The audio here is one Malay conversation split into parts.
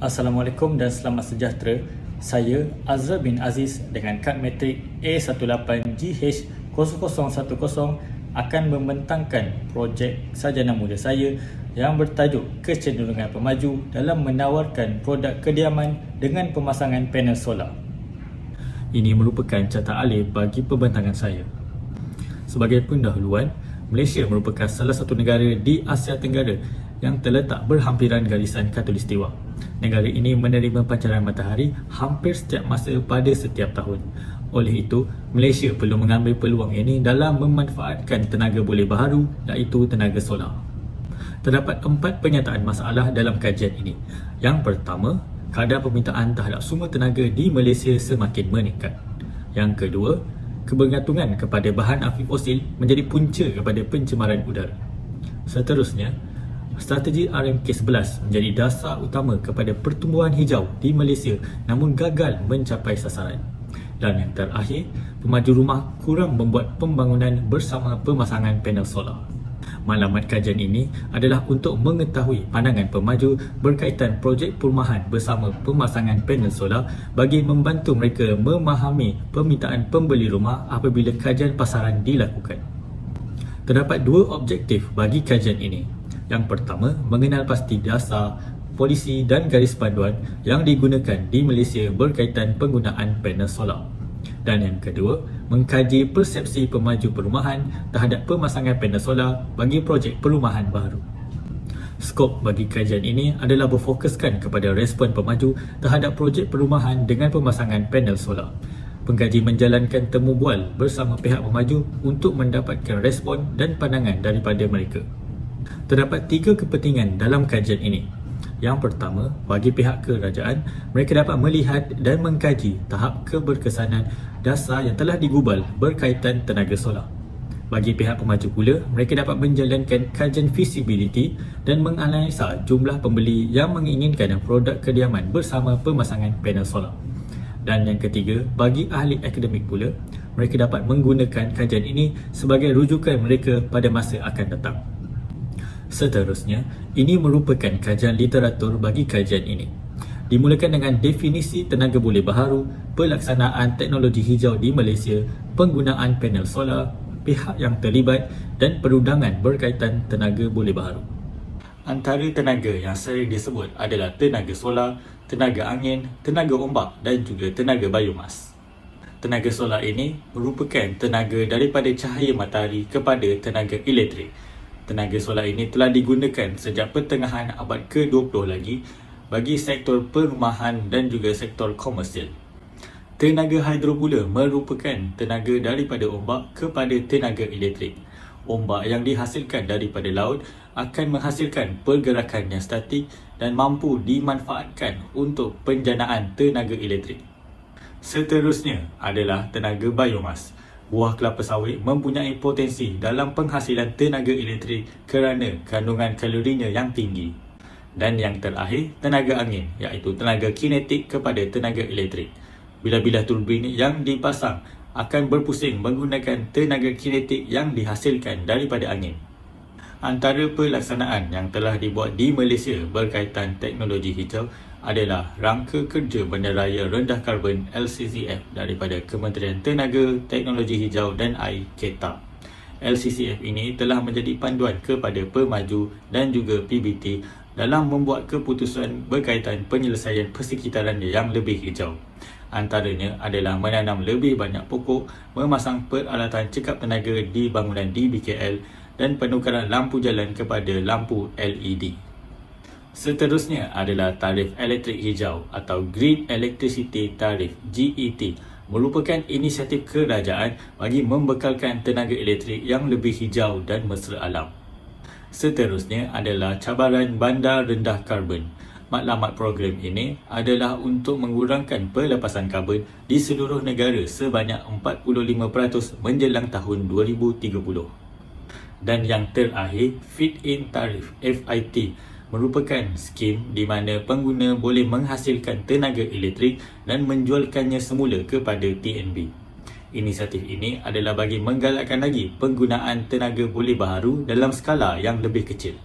Assalamualaikum dan selamat sejahtera. Saya Azra bin Aziz dengan kad metrik A18GH0010 akan membentangkan projek sarjana muda saya yang bertajuk Kecenderungan Pemaju dalam menawarkan produk kediaman dengan pemasangan panel solar. Ini merupakan carta alih bagi pembentangan saya. Sebagai pendahuluan, Malaysia merupakan salah satu negara di Asia Tenggara yang terletak berhampiran garisan khatulistiwa. Negara ini menerima pancaran matahari hampir setiap masa pada setiap tahun. Oleh itu, Malaysia perlu mengambil peluang ini dalam memanfaatkan tenaga boleh baharu, iaitu tenaga solar. Terdapat 4 penyataan masalah dalam kajian ini. Yang pertama, kadar permintaan terhadap sumber tenaga di Malaysia semakin meningkat. Yang kedua, kebergantungan kepada bahan api fosil menjadi punca kepada pencemaran udara. Seterusnya, strategi RMK11 menjadi dasar utama kepada pertumbuhan hijau di Malaysia namun gagal mencapai sasaran. Dan yang terakhir, pemaju rumah kurang membuat pembangunan bersama pemasangan panel solar. Maklumat kajian ini adalah untuk mengetahui pandangan pemaju berkaitan projek perumahan bersama pemasangan panel solar bagi membantu mereka memahami permintaan pembeli rumah apabila kajian pasaran dilakukan. Terdapat 2 objektif bagi kajian ini. Yang pertama, mengenal pasti dasar, polisi dan garis panduan yang digunakan di Malaysia berkaitan penggunaan panel solar. Dan yang kedua, mengkaji persepsi pemaju perumahan terhadap pemasangan panel solar bagi projek perumahan baru. Skop bagi kajian ini adalah berfokuskan kepada respon pemaju terhadap projek perumahan dengan pemasangan panel solar. Pengkaji menjalankan temu bual bersama pihak pemaju untuk mendapatkan respon dan pandangan daripada mereka. Terdapat 3 kepentingan dalam kajian ini. Yang pertama, bagi pihak kerajaan, mereka dapat melihat dan mengkaji tahap keberkesanan dasar yang telah digubal berkaitan tenaga solar. Bagi pihak pemaju pula, mereka dapat menjalankan kajian feasibility dan menganalisa jumlah pembeli yang menginginkan produk kediaman bersama pemasangan panel solar. Dan yang ketiga, bagi ahli akademik pula, mereka dapat menggunakan kajian ini sebagai rujukan mereka pada masa akan datang. Seterusnya, ini merupakan kajian literatur bagi kajian ini. Dimulakan dengan definisi tenaga boleh baharu, pelaksanaan teknologi hijau di Malaysia, penggunaan panel solar, pihak yang terlibat dan perundangan berkaitan tenaga boleh baharu. Antara tenaga yang sering disebut adalah tenaga solar, tenaga angin, tenaga ombak dan juga tenaga biomas. Tenaga solar ini merupakan tenaga daripada cahaya matahari kepada tenaga elektrik. Tenaga solar ini telah digunakan sejak pertengahan abad ke-20 lagi bagi sektor perumahan dan juga sektor komersial. Tenaga hidro pula merupakan tenaga daripada ombak kepada tenaga elektrik. Ombak yang dihasilkan daripada laut akan menghasilkan pergerakan yang statik dan mampu dimanfaatkan untuk penjanaan tenaga elektrik. Seterusnya adalah tenaga biomas. Buah kelapa sawit mempunyai potensi dalam penghasilan tenaga elektrik kerana kandungan kalorinya yang tinggi. Dan yang terakhir, tenaga angin, iaitu tenaga kinetik kepada tenaga elektrik. Bilah-bilah turbin yang dipasang akan berpusing menggunakan tenaga kinetik yang dihasilkan daripada angin. Antara pelaksanaan yang telah dibuat di Malaysia berkaitan teknologi hijau adalah Rangka Kerja Bandaraya Rendah Karbon LCCF daripada Kementerian Tenaga, Teknologi Hijau dan Air KETA. LCCF ini telah menjadi panduan kepada pemaju dan juga PBT dalam membuat keputusan berkaitan penyelesaian persekitaran yang lebih hijau. Antaranya adalah menanam lebih banyak pokok, memasang peralatan cekap tenaga di bangunan di BKL dan penukaran lampu jalan kepada lampu LED. Seterusnya adalah tarif elektrik hijau atau Green Electricity Tariff GET, merupakan inisiatif kerajaan bagi membekalkan tenaga elektrik yang lebih hijau dan mesra alam. Seterusnya adalah cabaran bandar rendah karbon. Maklumat program ini adalah untuk mengurangkan pelepasan karbon di seluruh negara sebanyak 45% menjelang tahun 2030. Dan yang terakhir, Feed-in Tarif FIT merupakan skim di mana pengguna boleh menghasilkan tenaga elektrik dan menjualkannya semula kepada TNB. Inisiatif ini adalah bagi menggalakkan lagi penggunaan tenaga boleh baharu dalam skala yang lebih kecil.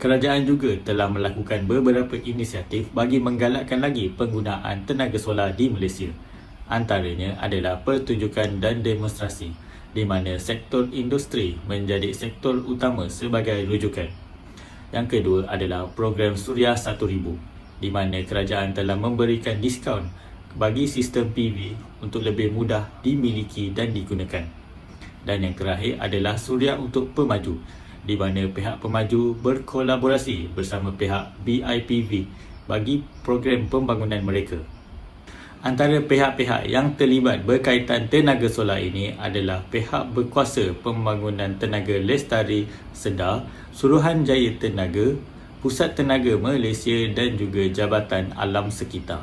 Kerajaan juga telah melakukan beberapa inisiatif bagi menggalakkan lagi penggunaan tenaga solar di Malaysia. Antaranya adalah pertunjukan dan demonstrasi, di mana sektor industri menjadi sektor utama sebagai rujukan. Yang kedua adalah program Suria 1000, di mana kerajaan telah memberikan diskaun bagi sistem PV untuk lebih mudah dimiliki dan digunakan. Dan yang terakhir adalah Suria untuk Pemaju, di mana pihak pemaju berkolaborasi bersama pihak BIPV bagi program pembangunan mereka. Antara pihak-pihak yang terlibat berkaitan tenaga solar ini adalah pihak berkuasa pembangunan tenaga lestari Sedar, Suruhanjaya Tenaga, Pusat Tenaga Malaysia dan juga Jabatan Alam Sekitar.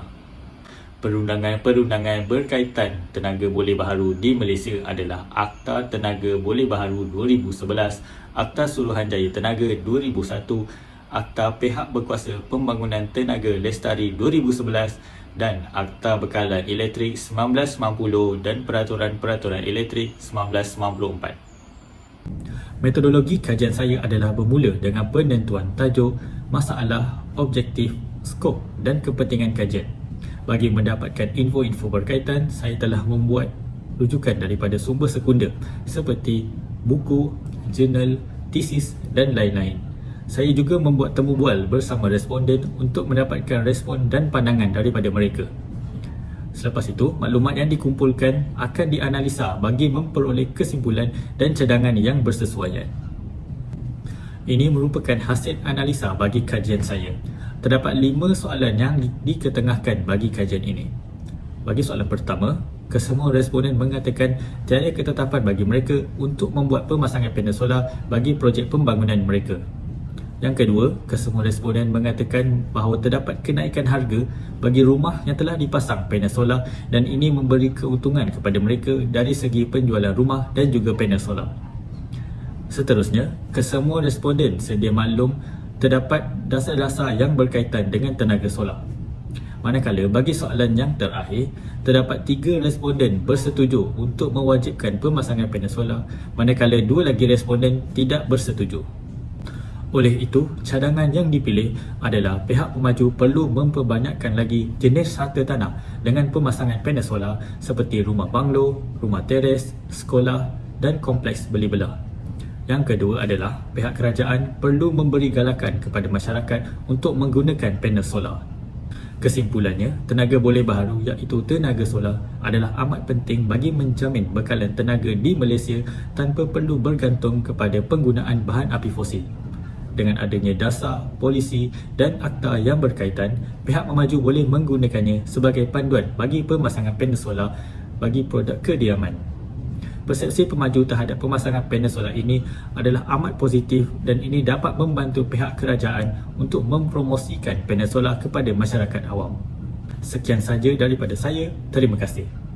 Perundangan-perundangan berkaitan tenaga boleh baharu di Malaysia adalah Akta Tenaga Boleh Baharu 2011, Akta Suruhanjaya Tenaga 2001, Akta Pihak Berkuasa Pembangunan Tenaga Lestari 2011 dan Akta Bekalan Elektrik 1990 dan Peraturan-Peraturan Elektrik 1994. Metodologi kajian saya adalah bermula dengan penentuan tajuk, masalah, objektif, skop dan kepentingan kajian. Bagi mendapatkan info-info berkaitan, saya telah membuat rujukan daripada sumber sekunder seperti buku, jurnal, tesis dan lain-lain. Saya juga membuat temu bual bersama responden untuk mendapatkan respon dan pandangan daripada mereka. Selepas itu, maklumat yang dikumpulkan akan dianalisa bagi memperoleh kesimpulan dan cadangan yang bersesuaian. Ini merupakan hasil analisa bagi kajian saya. Terdapat 5 soalan yang diketengahkan bagi kajian ini. Bagi soalan pertama, kesemua responden mengatakan tiada ketetapan bagi mereka untuk membuat pemasangan panel solar bagi projek pembangunan mereka. Yang kedua, kesemua responden mengatakan bahawa terdapat kenaikan harga bagi rumah yang telah dipasang panel solar dan ini memberi keuntungan kepada mereka dari segi penjualan rumah dan juga panel solar. Seterusnya, kesemua responden sedia maklum terdapat dasar-dasar yang berkaitan dengan tenaga solar. Manakala bagi soalan yang terakhir, terdapat 3 responden bersetuju untuk mewajibkan pemasangan panel solar, manakala 2 lagi responden tidak bersetuju. Oleh itu, cadangan yang dipilih adalah pihak pemaju perlu memperbanyakkan lagi jenis harta tanah dengan pemasangan panel solar seperti rumah banglo, rumah teres, sekolah dan kompleks beli belah. Yang kedua adalah pihak kerajaan perlu memberi galakan kepada masyarakat untuk menggunakan panel solar. Kesimpulannya, tenaga boleh baharu iaitu tenaga solar adalah amat penting bagi menjamin bekalan tenaga di Malaysia tanpa perlu bergantung kepada penggunaan bahan api fosil. Dengan adanya dasar, polisi dan akta yang berkaitan, pihak memaju boleh menggunakannya sebagai panduan bagi pemasangan panel solar bagi produk kediaman. Persepsi pemaju terhadap pemasangan panel solar ini adalah amat positif dan ini dapat membantu pihak kerajaan untuk mempromosikan panel solar kepada masyarakat awam. Sekian sahaja daripada saya. Terima kasih.